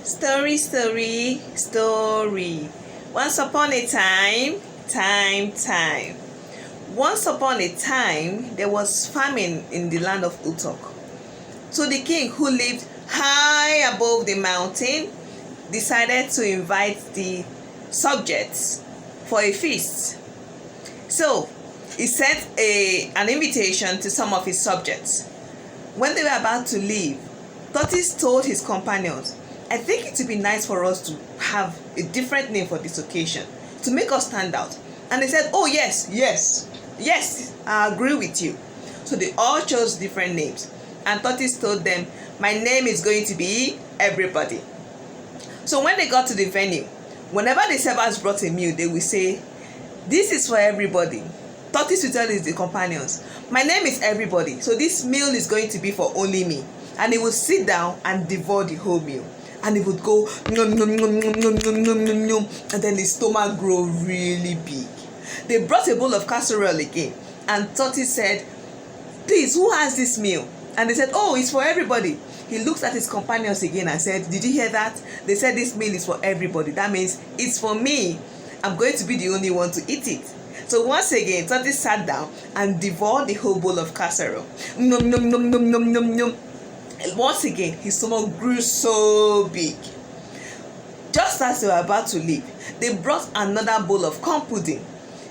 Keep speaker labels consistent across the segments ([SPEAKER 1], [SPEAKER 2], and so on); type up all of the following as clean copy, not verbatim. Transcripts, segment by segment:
[SPEAKER 1] Story, story, story. Once upon a time. Once upon a time, there was famine in the land of Utok. So the king, who lived high above the mountain, decided to invite the subjects for a feast. So he sent an invitation to some of his subjects. When they were about to leave, Tortoise told his companions, I think it would be nice for us to have a different name for this occasion to make us stand out. And they said, oh yes, I agree with you. So they all chose different names. And Tortoise told them, my name is going to be Everybody. So when they got to the venue, whenever the servers brought a meal, they will say, this is for everybody. Tortoise will tell his companions, my name is Everybody, so this meal is going to be for only me. And he would sit down and devour the whole meal. And he would go, nom, nom, nom, nom, nom, nom, nom, nom, nom, and then his stomach grew really big. They brought a bowl of casserole again. And Tortoise said, please, who has this meal? And they said, oh, it's for everybody. He looked at his companions again and said, did you hear that? They said this meal is for everybody. That means it's for me. I'm going to be the only one to eat it. So once again, Tortoise sat down and devoured the whole bowl of casserole. Nom, nom, nom, nom, nom, nom, nom. And once again, his stomach grew so big. Just as they were about to leave, they brought another bowl of corn pudding.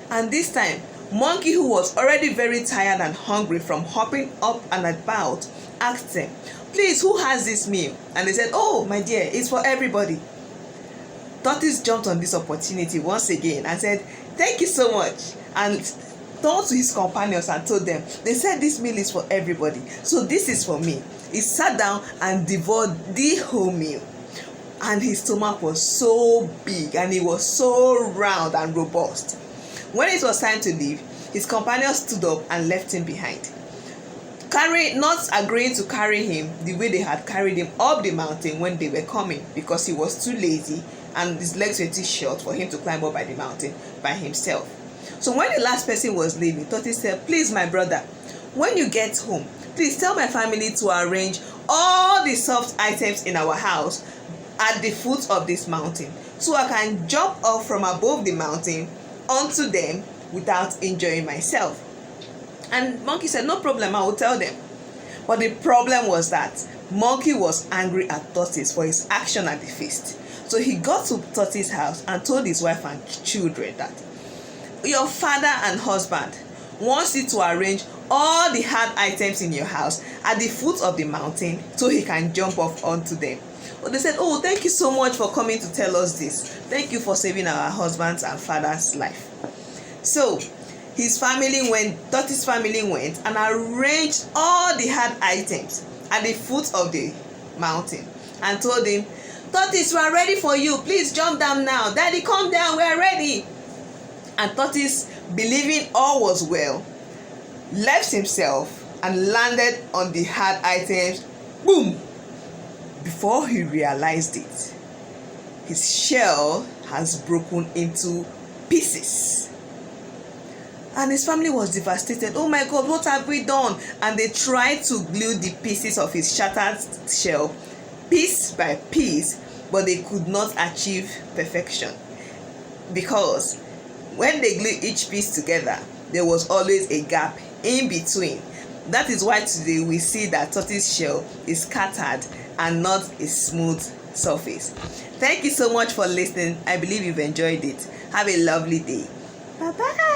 [SPEAKER 1] And this time, Monkey, who was already very tired and hungry from hopping up and about, asked them, please, who has this meal? And they said, oh, my dear, it's for everybody. Tortoise jumped on this opportunity once again and said, thank you so much. And turned to his companions and told them, they said this meal is for everybody, so this is for me. He sat down and devoured the whole meal. And his stomach was so big and it was so round and robust. When it was time to leave, his companions stood up and left him behind, not agreeing to carry him the way they had carried him up the mountain when they were coming, because he was too lazy and his legs were too short for him to climb up by the mountain by himself. So when the last person was leaving, Tortoise said, please, my brother, when you get home, please tell my family to arrange all the soft items in our house at the foot of this mountain, so I can jump off from above the mountain onto them without injuring myself. And Monkey said, no problem, I will tell them. But the problem was that Monkey was angry at Tortoise for his action at the feast. So he got to Tortoise's house and told his wife and children that your father and husband wants you to arrange all the hard items in your house at the foot of the mountain so he can jump off onto them. But they said, oh, thank you so much for coming to tell us this. Thank you for saving our husband's and father's life. So Tortoise's family went and arranged all the hard items at the foot of the mountain and told him, Tortoise, we are ready for you. Please jump down now. Daddy, come down. We are ready. And Tortoise, believing all was well, left himself and landed on the hard items. Boom! Before he realized it, his shell has broken into pieces. And his family was devastated. Oh my God, what have we done? And they tried to glue the pieces of his shattered shell piece by piece, but they could not achieve perfection, because when they glued each piece together, there was always a gap in between. That is why today we see that tortoise shell is scattered and not a smooth surface. Thank you so much for listening. I believe you've enjoyed it. Have a lovely day. Bye-bye.